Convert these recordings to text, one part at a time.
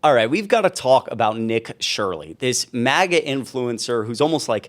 All right, we've got to talk about Nick Shirley, this MAGA influencer who's almost like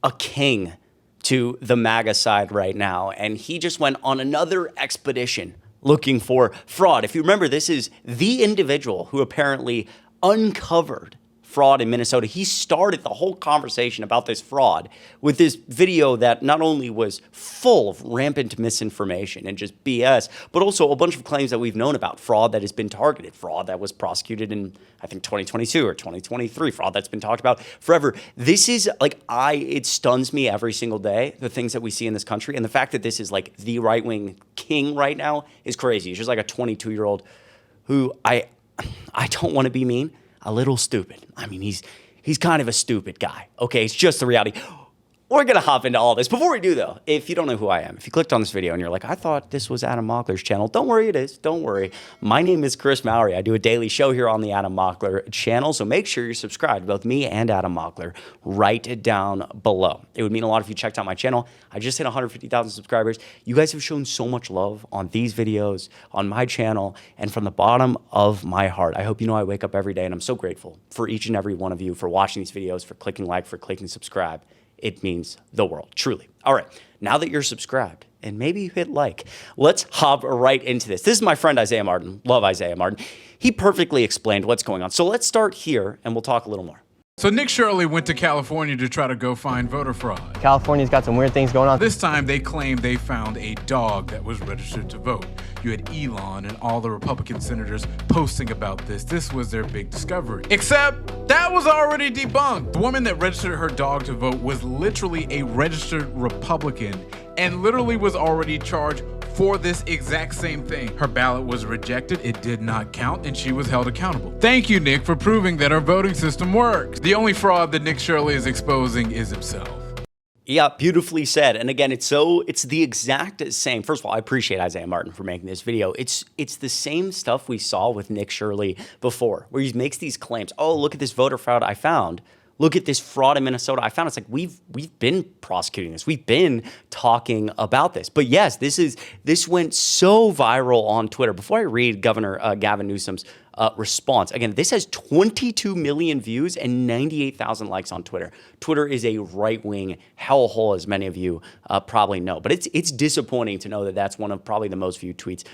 a king to the MAGA side right now. And he just went on another expedition looking for fraud. If you remember, this is the individual who apparently uncovered fraud in Minnesota. He started the whole conversation about this fraud with this video that not only was full of rampant misinformation and just BS, but also a bunch of claims that we've known about. Fraud that has been targeted, fraud that was prosecuted in, I think, 2022 or 2023, fraud that's been talked about forever. This is like, it stuns me every single day, the things that we see in this country. And the fact that this is like the right-wing king right now is crazy. He's just like a 22-year-old who I don't want to be mean, a little stupid. I mean, he's kind of a stupid guy. Okay, it's just the reality. We're going to hop into all this. Before we do, though, if you don't know who I am, if you clicked on this video and you're like, I thought this was Adam Mockler's channel, don't worry, it is. Don't worry. My name is Chris Mowrey. I do a daily show here on the Adam Mockler channel, so make sure you're subscribed, both me and Adam Mockler, right down below. It would mean a lot if you checked out my channel. I just hit 150,000 subscribers. You guys have shown so much love on these videos, on my channel, and from the bottom of my heart, I hope you know I wake up every day, and I'm so grateful for each and every one of you for watching these videos, for clicking like, for clicking subscribe. It means the world, truly. All right, now that you're subscribed and maybe you hit like, let's hop right into this. This is my friend Isaiah Martin. Love Isaiah Martin. He perfectly explained what's going on. So let's start here and we'll talk a little more. So Nick Shirley went to California to try to go find voter fraud. California's got some weird things going on. This time they claimed they found a dog that was registered to vote. You had Elon and all the Republican senators posting about this. This was their big discovery. Except that was already debunked. The woman that registered her dog to vote was literally a registered Republican and literally was already charged for this exact same thing. Her ballot was rejected, it did not count, and she was held accountable. Thank you, Nick, for proving that our voting system works. The only fraud that Nick Shirley is exposing is himself. Yeah, beautifully said. And again, it's the exact same. First of all, I appreciate Isaiah Martin for making this video. It's the same stuff we saw with Nick Shirley before, where he makes these claims. Oh, look at this voter fraud I found. Look at this fraud in Minnesota. I found it's like we've been prosecuting this. We've been talking about this. But yes, this went so viral on Twitter. Before I read Governor Gavin Newsom's response, again, this has 22 million views and 98,000 likes on Twitter. Twitter is a right-wing hellhole, as many of you probably know. But it's disappointing to know that that's one of probably the most viewed tweets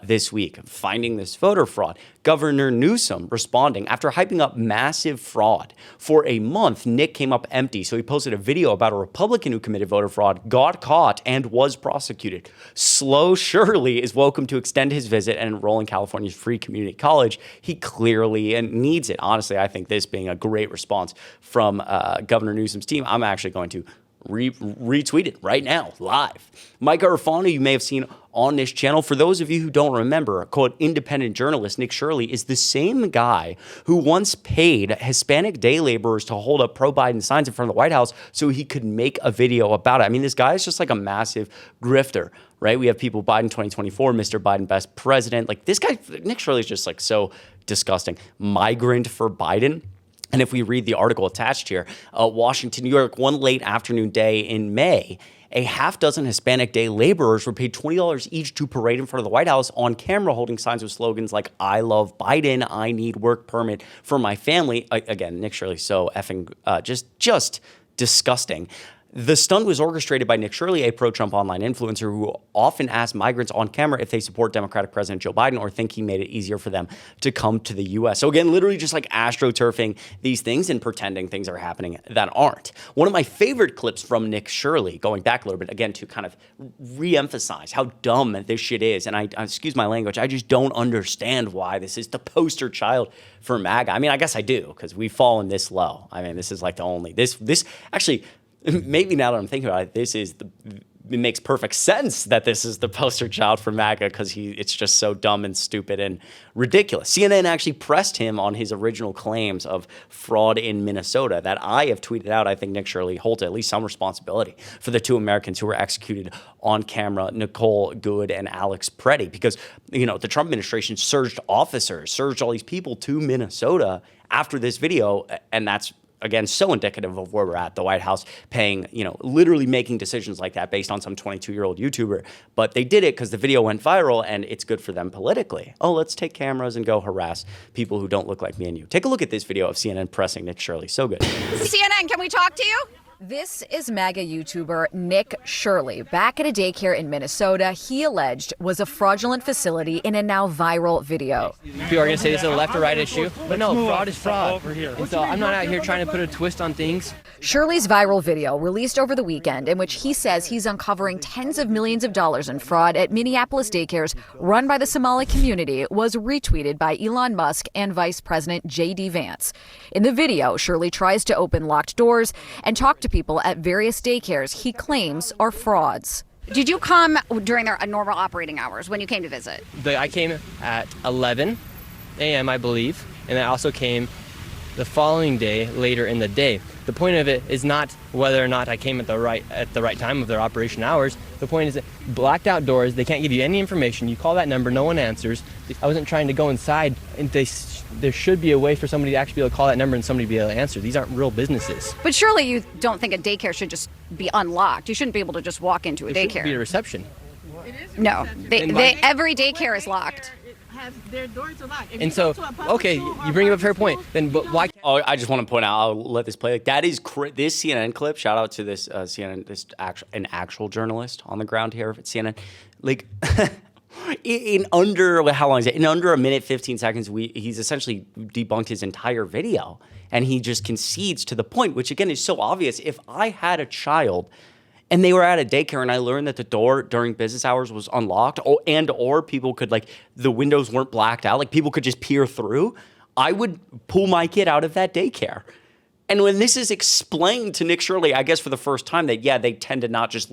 this week. Finding this voter fraud. Governor Newsom responding after hyping up massive fraud for a month. Nick came up empty, so he posted a video about a Republican who committed voter fraud, got caught, and was prosecuted. Slow Shirley is welcome to extend his visit and enroll in California's free community college. He clearly needs it. Honestly, I think this being a great response from Governor Newsom's team, I'm actually going to retweet it right now, live. Micah Irfano, you may have seen on this channel. For those of you who don't remember, quote, independent journalist Nick Shirley is the same guy who once paid Hispanic day laborers to hold up pro-Biden signs in front of the White House so he could make a video about it. I mean, this guy is just like a massive grifter, right? We have people, Biden 2024, Mr. Biden best president. Like this guy, Nick Shirley is just like so disgusting. Migrant for Biden. And if we read the article attached here, Washington, New York, one late afternoon day in May, a half dozen Hispanic day laborers were paid $20 each to parade in front of the White House on camera holding signs with slogans like, I love Biden, I need work permit for my family. Again, Nick Shirley, so effing just disgusting. The stunt was orchestrated by Nick Shirley, a pro-Trump online influencer who often asks migrants on camera if they support Democratic President Joe Biden or think he made it easier for them to come to the U.S. So again, literally just like astroturfing these things and pretending things are happening that aren't. One of my favorite clips from Nick Shirley, going back a little bit, again, to kind of re-emphasize how dumb this shit is. And I excuse my language, I just don't understand why this is the poster child for MAGA. I mean, I guess I do, because we've fallen this low. I mean, this is like the only, this actually, maybe now that I'm thinking about it, it makes perfect sense that this is the poster child for MAGA because it's just so dumb and stupid and ridiculous. CNN actually pressed him on his original claims of fraud in Minnesota that I have tweeted out. I think Nick Shirley holds at least some responsibility for the two Americans who were executed on camera, Nicole Good and Alex Preddy, because the Trump administration surged all these people to Minnesota after this video, and that's again, so indicative of where we're at. The White House paying, literally making decisions like that based on some 22-year-old YouTuber. But they did it because the video went viral and it's good for them politically. Oh, let's take cameras and go harass people who don't look like me and you. Take a look at this video of CNN pressing Nick Shirley. So good. CNN, can we talk to you? This is MAGA YouTuber Nick Shirley. Back at a daycare in Minnesota, he alleged was a fraudulent facility in a now viral video. People are going to say this is a left or right issue, but no, fraud is fraud. And so I'm not out here trying to put a twist on things. Shirley's viral video, released over the weekend, in which he says he's uncovering tens of millions of dollars in fraud at Minneapolis daycares run by the Somali community, was retweeted by Elon Musk and Vice President J.D. Vance. In the video, Shirley tries to open locked doors and talk to people at various daycares he claims are frauds. Did you come during their normal operating hours when you came to visit? I came at 11 a.m., I believe, and I also came the following day later in the day. The point of it is not whether or not I came at the right time of their operation hours. The point is that blacked out doors, they can't give you any information. You call that number, no one answers. I wasn't trying to go inside, and there should be a way for somebody to actually be able to call that number and somebody be able to answer. These aren't real businesses. But surely you don't think a daycare should just be unlocked. You shouldn't be able to just walk into a There daycare. should be a reception. No, every daycare is locked. Their doors are locked. And so, okay, you bring up a fair point. Then why? Oh, I just want to point out, I'll let this play. Like, that is this CNN clip. Shout out to this an actual journalist on the ground here at CNN. Like, in under, how long is it? In under a minute, 15 seconds, he's essentially debunked his entire video. And he just concedes to the point, which again is so obvious. If I had a child and they were at a daycare and I learned that the door during business hours was unlocked or people could, like, the windows weren't blacked out, like people could just peer through, I would pull my kid out of that daycare. And when this is explained to Nick Shirley, I guess for the first time, that, yeah, they tend to not just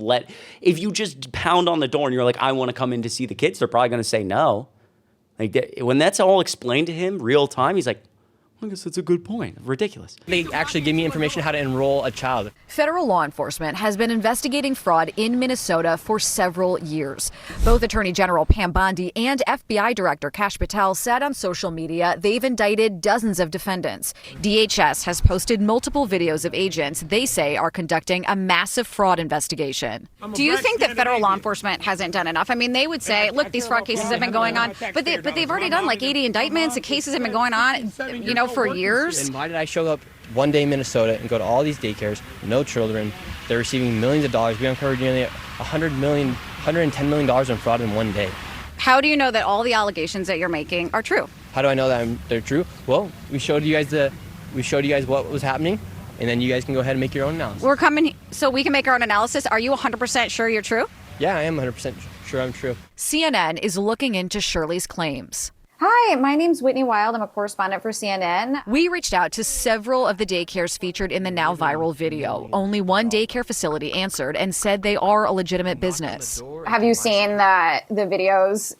if you just pound on the door and you're like, I want to come in to see the kids, they're probably going to say no. Like, when that's all explained to him real time, he's like, I guess that's a good point. Ridiculous. They actually give me information how to enroll a child. Federal law enforcement has been investigating fraud in Minnesota for several years. Both Attorney General Pam Bondi and FBI Director Kash Patel said on social media they've indicted dozens of defendants. DHS has posted multiple videos of agents they say are conducting a massive fraud investigation. Do you think that federal law enforcement hasn't done enough? I mean, they would say, look, these fraud cases have been going on, but they've already done like 80 indictments. The cases have been going on, for years. And why did I show up one day in Minnesota and go to all these daycares, no children, they're receiving millions of dollars. We uncovered nearly $110 million in fraud in one day. How do you know that all the allegations that you're making are true? How do I know that they're true? Well, we showed you guys what was happening, and then you guys can go ahead and make your own analysis. We're coming so we can make our own analysis. Are you 100% sure you're true? Yeah, I am 100% sure I'm true. CNN is looking into Shirley's claims. Hi, my name's Whitney Wild. I'm a correspondent for CNN. We reached out to several of the daycares featured in the now viral video. Only one daycare facility answered and said they are a legitimate business. Have you seen the videos,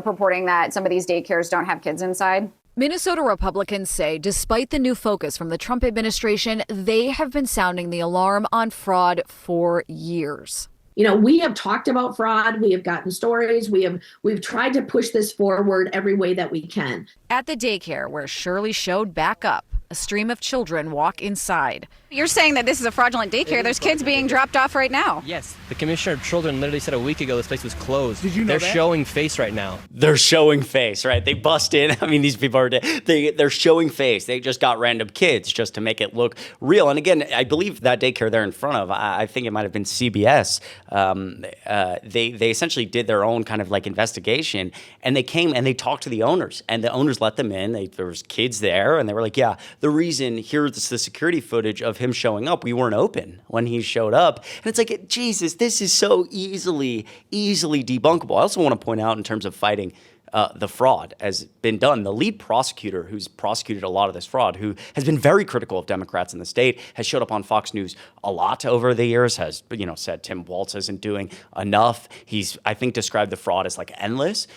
purporting that some of these daycares don't have kids inside? Minnesota Republicans say despite the new focus from the Trump administration, they have been sounding the alarm on fraud for years. We have talked about fraud. We have gotten stories. We've tried to push this forward every way that we can. At the daycare where Shirley showed back up, a stream of children walk inside. You're saying that this is a fraudulent daycare. There's kids being dropped off right now. Yes. The Commissioner of Children literally said a week ago this place was closed. Did you know They're that? showing face right now. They're showing face, right? They bust in. I mean, these people are, they're showing face. They just got random kids just to make it look real. And again, I believe that daycare they're in front of, I think it might have been CBS. They essentially did their own kind of like investigation, and they came and they talked to the owners, and the owners let them in. There was kids there, and they were like, yeah, the reason, here's the security footage of him showing up. We weren't open when he showed up. And it's like, Jesus, this is so easily debunkable. I also want to point out in terms of fighting the fraud has been done. The lead prosecutor who's prosecuted a lot of this fraud, who has been very critical of Democrats in the state, has showed up on Fox News a lot over the years, has said Tim Walz isn't doing enough. He's, I think, described the fraud as like endless.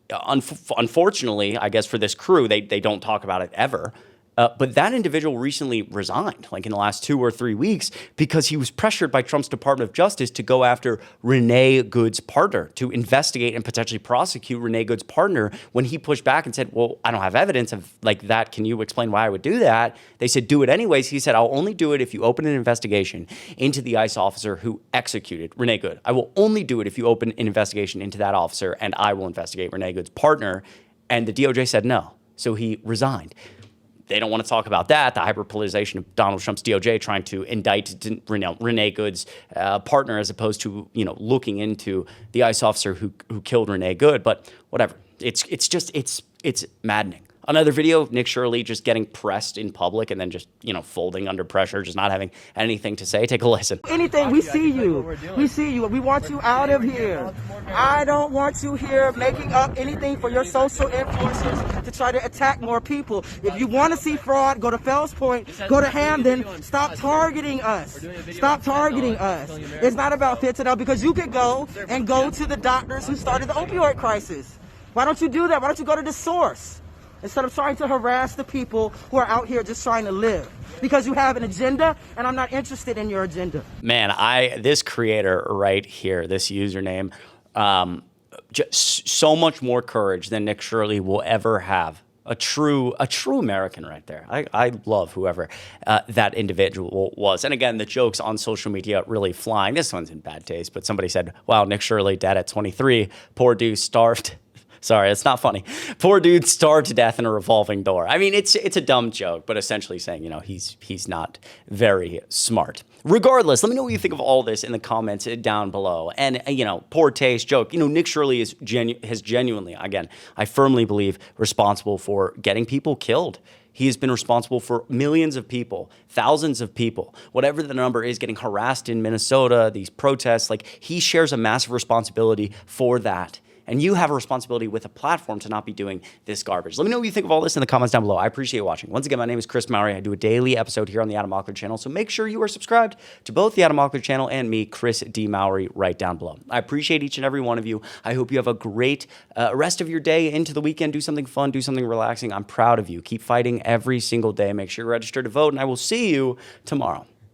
Unfortunately, I guess for this crew, they don't talk about it ever. But that individual recently resigned, like in the last 2 or 3 weeks, because he was pressured by Trump's Department of Justice to go after Renee Good's partner, to investigate and potentially prosecute Renee Good's partner. When he pushed back and said, well, I don't have evidence of like that. Can you explain why I would do that? They said, do it anyways. He said, I'll only do it if you open an investigation into the ICE officer who executed Renee Good. I will only do it if you open an investigation into that officer, and I will investigate Renee Good's partner. And the DOJ said no. So he resigned. They don't want to talk about that, the hyperpolitization of Donald Trump's DOJ trying to indict Renee Good's partner, as opposed to looking into the ICE officer who killed Renee Good. But whatever, it's maddening. Another video of Nick Shirley just getting pressed in public and then just, folding under pressure, just not having anything to say. Take a listen. Anything, we see you. We see you. We want you out of here. I don't want you here making up anything for your social influencers to try to attack more people. If you want to see fraud, go to Fells Point, go to Hamden. Stop targeting us. Stop targeting us. It's not about fentanyl, because you could go to the doctors who started the opioid crisis. Why don't you do that? Why don't you go to the source? Instead of trying to harass the people who are out here just trying to live. Because you have an agenda, and I'm not interested in your agenda. Man, this creator right here, this username, just so much more courage than Nick Shirley will ever have. A true American right there. I love whoever that individual was. And again, the jokes on social media really flying. This one's in bad taste, but somebody said, wow, Nick Shirley dead at 23. Poor dude starved. Sorry, it's not funny. Poor dude starved to death in a revolving door. I mean, it's a dumb joke, but essentially saying, he's not very smart. Regardless, let me know what you think of all this in the comments down below. And, poor taste joke. Nick Shirley has genuinely, again, I firmly believe, responsible for getting people killed. He has been responsible for millions of people, thousands of people, whatever the number is, getting harassed in Minnesota, these protests. Like, he shares a massive responsibility for that. And you have a responsibility with a platform to not be doing this garbage. Let me know what you think of all this in the comments down below. I appreciate watching. Once again, my name is Chris Mowrey. I do a daily episode here on the Adam Mockler channel, so make sure you are subscribed to both the Adam Mockler channel and me, Chris D. Mowrey, right down below. I appreciate each and every one of you. I hope you have a great rest of your day into the weekend. Do something fun. Do something relaxing. I'm proud of you. Keep fighting every single day. Make sure you're registered to vote, and I will see you tomorrow.